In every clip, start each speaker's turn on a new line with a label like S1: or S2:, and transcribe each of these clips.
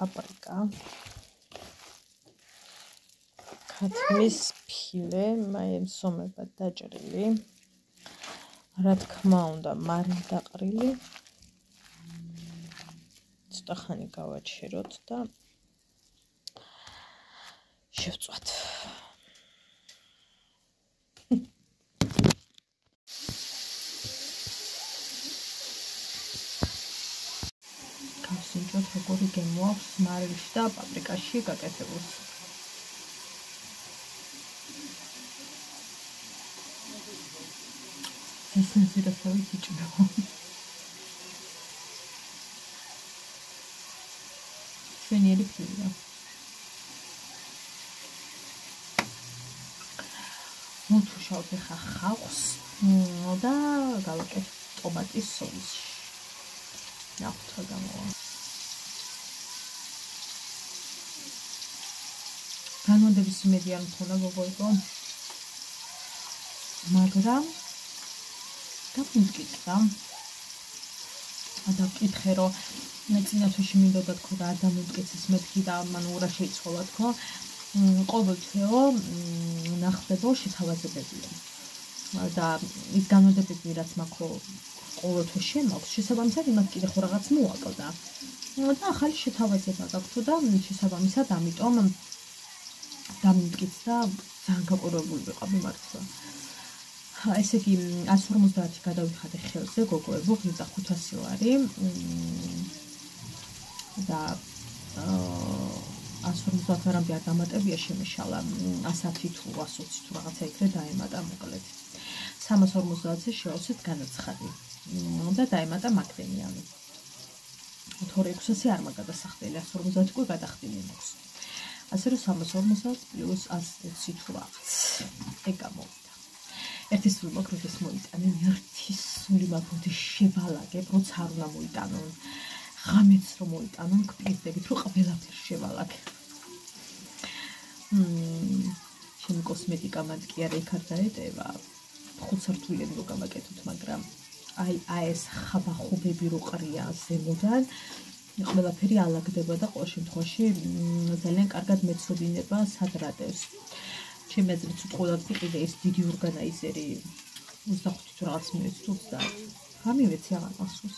S1: პაპრიკა, ქათმის ფილე, სომებად დაჭრილი, რა თქმა უნდა, მარი დაყრილი. ცოტა ხანი გავაჩეროთ და შევწვათ. გავსინჯოთ როგორი გემოაქვს მარილში და პაპრიკაში გაკეთებულს. სენსირებსავით იჭმება. ჩვენიერი ფილია. მოვთუშავთ ახლა ხავხს და გავაკეთებ ტომატის სოუსში. ნახოთ რა გამოვა. განმოდების იმედი არ მქონდა გოგოიკო. მაგრამ დავიმტკიცდა. დავკითხე რომ მე წინა თვეში მინდოდა თქო და არ დამიმტკიცეს მეთქი და მან ურა შეიცხოვა თქო. ყოველთვეო ნახდებო შეთავაზებებია. და ის განმოდებები რაც მაქვს ყოველთვის შემოაქვს შესაბამისად იმას კიდე ხო რაღაც მოაკლდა და ახალი შეთავაზება გაქვთ და შესაბამისად ამიტომ დამიმტკიცდა ძალიან გაყურებული ვიყავი მართლა. ესე იგი 150 გადავიხადე ხელზე გოგოებო, ღირდა 500 ლარი და 150 ლარამდე არ დამატებია შემეშალა 110 თუ 120 თუ რაღაცა იქნე დაემატა მოკლედ. 350-ზე შევავსეთ განაცხადი და დაემატა მაკდენიანი. 2.600 არ მაგადასახდელი, 150 უკვე გადახდილი მაქვს. ასე რომ 350 პლუს 120 თუ რაღაც. ეგ გამოვიდა. ერთი სული მაქვს, როდეს მოიტანენ, ერთი სული მაქვს, როდეს შევალაგებ, როცა არ უნდა მოიტანონ. ღამეც რომ მოიტანონ, გპირდებით, რომ ყველაფერს შევალაგებ. ჩემი კოსმეტიკა მათ კი არა იქ არ დაეტევა. 5 სართულიანი რო გავაკეთოთ, მაგრამ აი ეს ხაბახობები რო ყრია ზემოდან, ყველაფერი ალაგდება და ყოველ შემთხვევაში ძალიან კარგად მეცოდინება სადრატევს. ჩემი აზრით უწყლოდ კიდე ეს დიდი ორგანიზერი 25 თუ რაღაც მივეცდოთ და გამივეცი აღარ მახსოვს.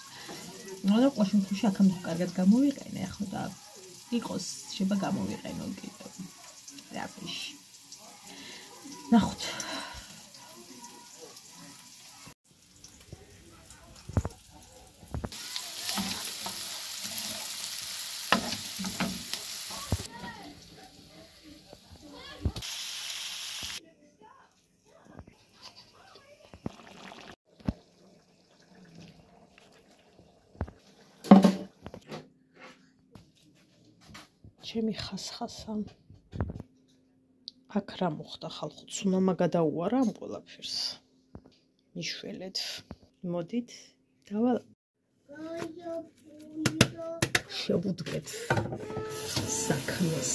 S1: მაგრამ ყოველ შემთხვევაში აქამდე კარგად გამოვიყენე ახლა და იყოს შეიძლება გამოვიყენო კიდე. რაფიში. ნახოთ. ჩემი ხასხასა აქ რა მოხდა ხალხო ცუნამა გადაუარა ამ ყველაფერს მიშველეთ მოდით დავალ შევუდგეთ საქმეს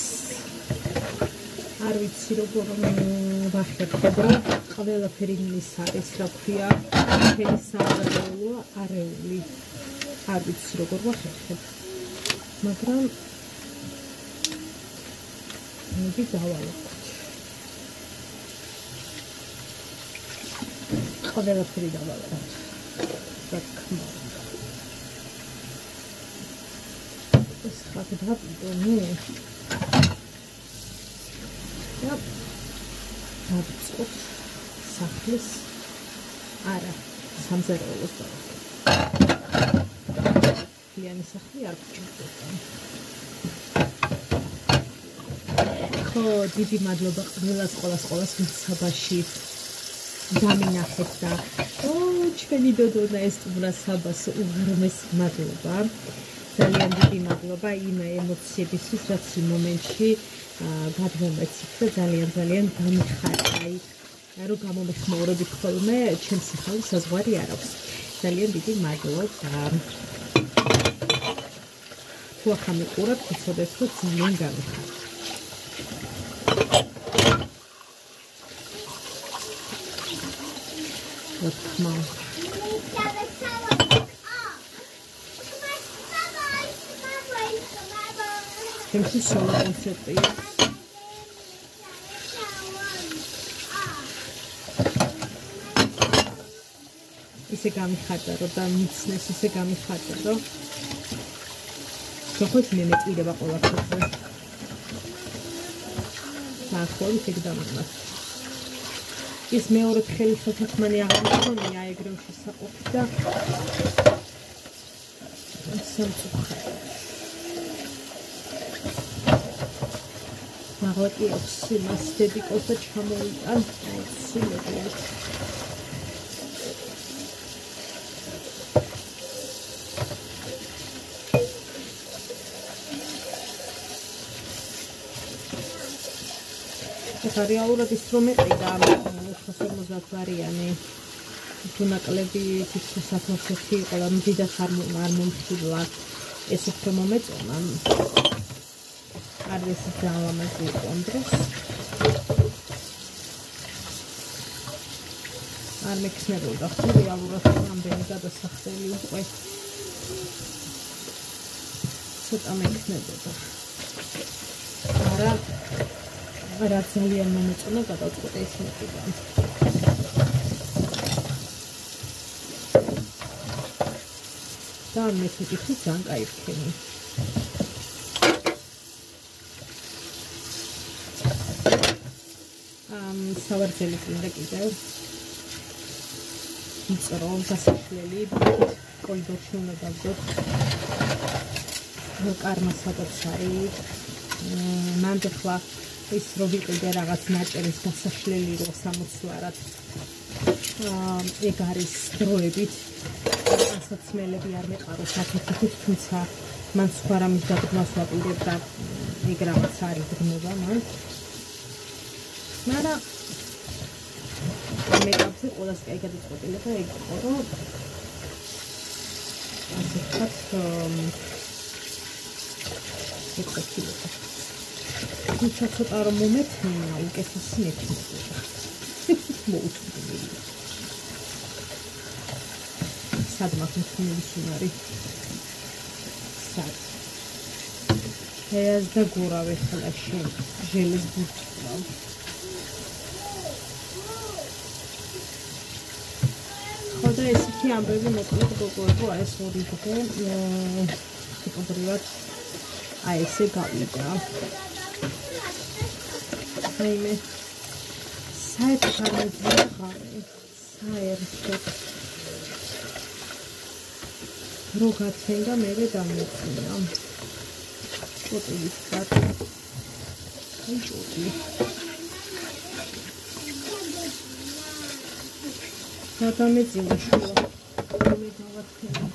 S1: არ ვიცი როგორ ვახერხებ რომ ყველაფერი ის არის რა ქვია ეს არეული არ ვიცი როგორ ვახერხებ მაგრამ მოდი დავალოთ ყველაფერი დავალოთ რა თქმა უნდა ეს ხაგდა ნუ და დავწყოთ სახლის არა სამზარეულოს დავახერხებ ლიანი სახლი არ გჭირდება დიდი მადლობა ყველას საბაში დამინახეთ და ჩვენი დოდონა ესტუმრა საბას უღრმეს მადლობა ძალიან დიდი მადლობა იმ ემოციებისთვის რაც იმ მომენტში გადმომეცით და ძალიან გამიხარდა რომ გამომეხმაურებით ხოლმე ჩემს სიხარულს საზღვარი არ აქვს ძალიან დიდი მადლობა თუ ახლა მიყურებთ იცოდეთ რომ ძალიან გამიხარდა Mom. ჩემთვის სოლო კონცერტია. ისე გამიხარდა რომ და მიცნეს ისე გამიხარდა რომ როგორც მე მეწირება ყველაფერზე. ახლა ისე დამამას. ის მეორე ხელი სათქმანი აღარ მქონია ეგრევ შესაყოფი და სამწუხაროდ. მაღლა კი აქვს იმას დედიკოს და ჩამოიტან სულებით. რეალურად ის რომ ეყიდა 450 ვარიანი თუ ნაკლები თითქოს 120 იყო და მდიდარს არ მომხიბლა ეს უფრო მომეწონა არ ეს ძალამაზი იყო ამ დროს არ მექნებოდა ხო რეალურად რამდენი გადასახდელი უკვე ცოტა მექნებოდა არა რა ძალიან მომეწონა გადაწყვეტა ის მეტიდან. და მე ვფიქრობ ძალიან კაი ფქენი. სავარძელი წინდა კიდევ იწრო გასაშლელი კორიდორში უნდა დავდოთ კარმა სადაც არის მანდ ხლა ის რო ვიყიდე რაღაც ნაჭერის გასაშლელი რო სამოცვარად ეგ არის დროებით ასაცმელები არ მეყაროს აფეთქით თუმცა მან სხვა რამის დაგმას ვაპირებ და ეგ რაღაც არის დგმობა მან მაგრამ მეკაპზე ყველას კაი გადაწყვეტილება ეგ იყო რომ ასე ვთქვათ თუმცა ცოტა რომ მომეცნია უკეთესი მექნებოდა მოუთმობილი სად მაქნილი სუნარი სად ეს და გურავე ხლაში ჟელის ბურთვა ხოდა ესეთი ამბები მოკლედ გოგოებო ეს ორი დღე ტიპობრივად აი ესე გავიდა აიმე საერთოდ არ მოვიღე საერთოდ რო გაცენდა მე დამეწია ჩოტილის კატ ჩოტი და დამეწია შუა მე დავაქცია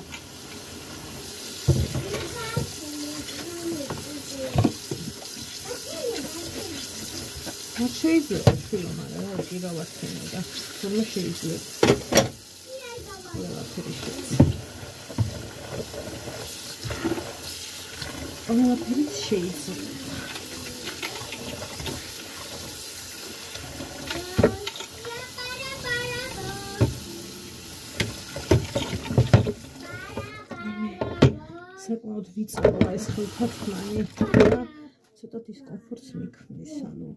S1: შეიძლება შვილო მაგრამ რა კი გავაცენა და რომ შეიძლება ყველაფერი შეიძლება საკმაოდ ვიწროა ეს ხელთათქმანი და ცოტა დისკომფორტს მიქმნის ანუ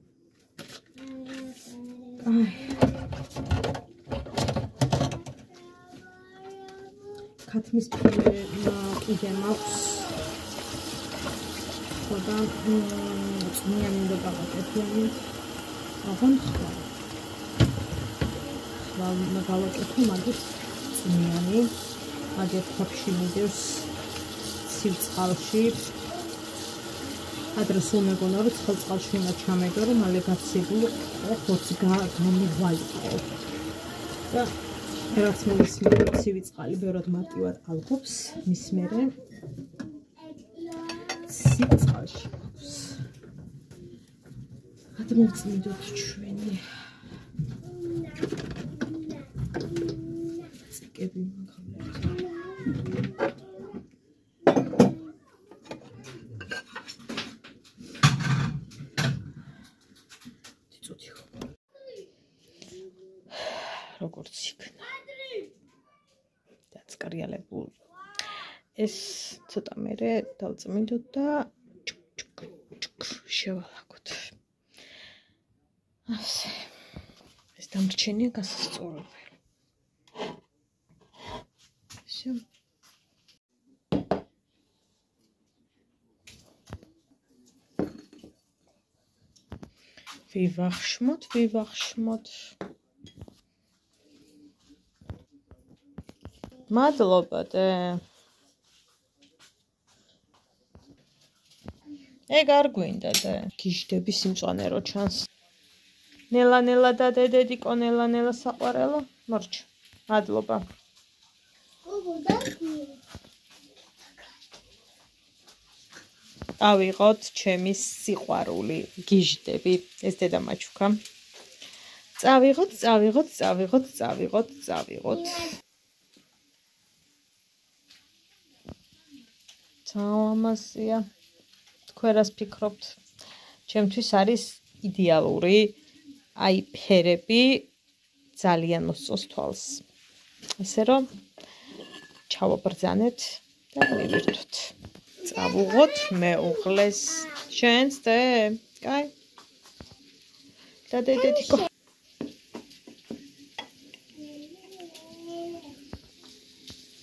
S1: ქათმის ფილე კიდე მაქვს ხოდა წვნიანი უნდა გავაკეთო აღარ ხარ გავაკეთო მაგის წვნიანი აგერ ხაფში მიდევს ცივ-წყალში ადრეს უმეგონა რომ ცხელ წყალში უნდა ჩამეგო რომ მალე გაცებულო ხოც გამივალიყო და რაც მისმენთ ცივი წყალი ბევრად მარტივად ალყობს მის მერე ცივ წყალში გვაქვს გადმოვწმინდოთ ჩვენი წიკები მაგალითად როგორც იქნა დაწკრიალებულ ეს ცოტა მერე დავწმინდოთ და შევალაგოთ. ასე. ეს დამრჩენია გასასწორებელი. всё. ვივახშმოთ. მადლობა დე. ეგ არ გვინდა და გიჟდები სიმწვანე რო ჩანს. ნელა და დედიკო ნელა საყვარელო. მორჩა. მადლობა. ავიღოთ ჩემი სიყვარული გიჟდები. ეს დედა მაჩუქა. წავიღოთ. თამასია. თქვენ რას ფიქრობთ? ჩემთვის არის იდეალური აი ფერები ძალიან მოსწოს თვალს. ესე რომ ჩავაბრძანეთ და მივირთვით. წავუღოთ მეუღლეს შენს დე. კაი. და დედიკო.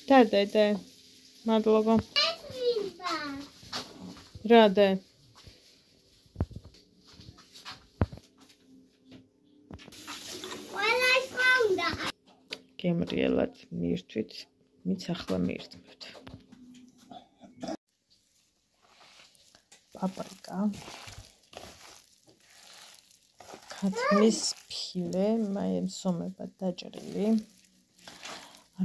S1: და დედე. მადლობა. რა დე? გემრიელად მირთვით, მიც ახლა მირთმევთ. პაპრიკა. ქათმის ფილე, მსომებად დაჭრილი.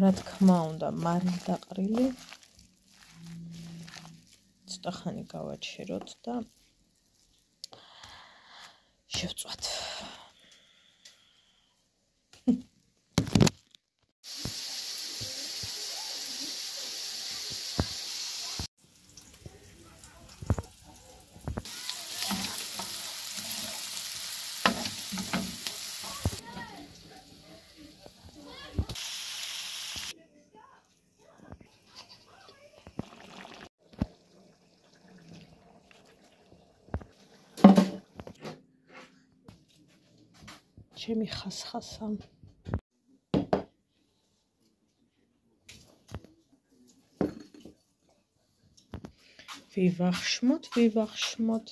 S1: რა თქმა უნდა, მარილ დაყრილი. ცოტა ხანი გავაჩეროთ და შევწვათ. ჩემი ხასხასა. ვივახშმოთ.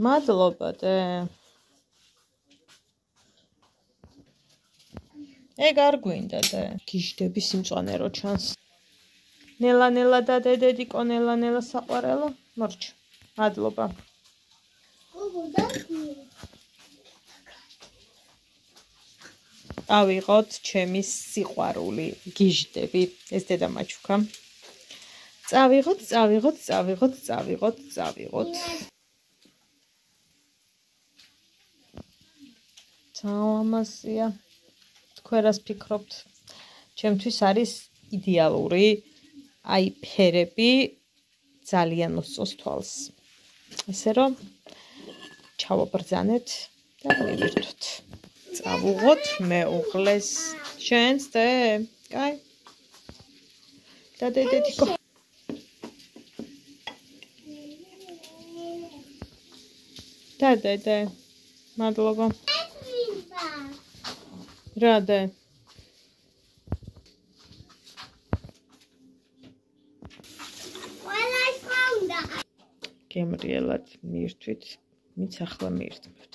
S1: მადლობა დე. ეგ არ გვინდა დე. გიჟდები სიმწვანე რო ჩანს. ნელა და დედიკო ნელა საყვარელო. მორჩა. მადლობა. ავიღოთ ჩემი სიყვარული გიჟდები. ეს დედა მაჩუქა. წავიღოთ. თამასია. თქვენ რას ფიქრობთ? ჩემთვის არის იდეალური აი ფერები ძალიან მოსწოს თვალს. ესე რომ ჩავაბრძანეთ და მივირთვით. წავუღოთ მეუღლეს შენს დე. კაი. და დედიკო. და დედე. მადლობა. რა დე? გემრიელად მირთვით, მიც ახლა მირთმევთ.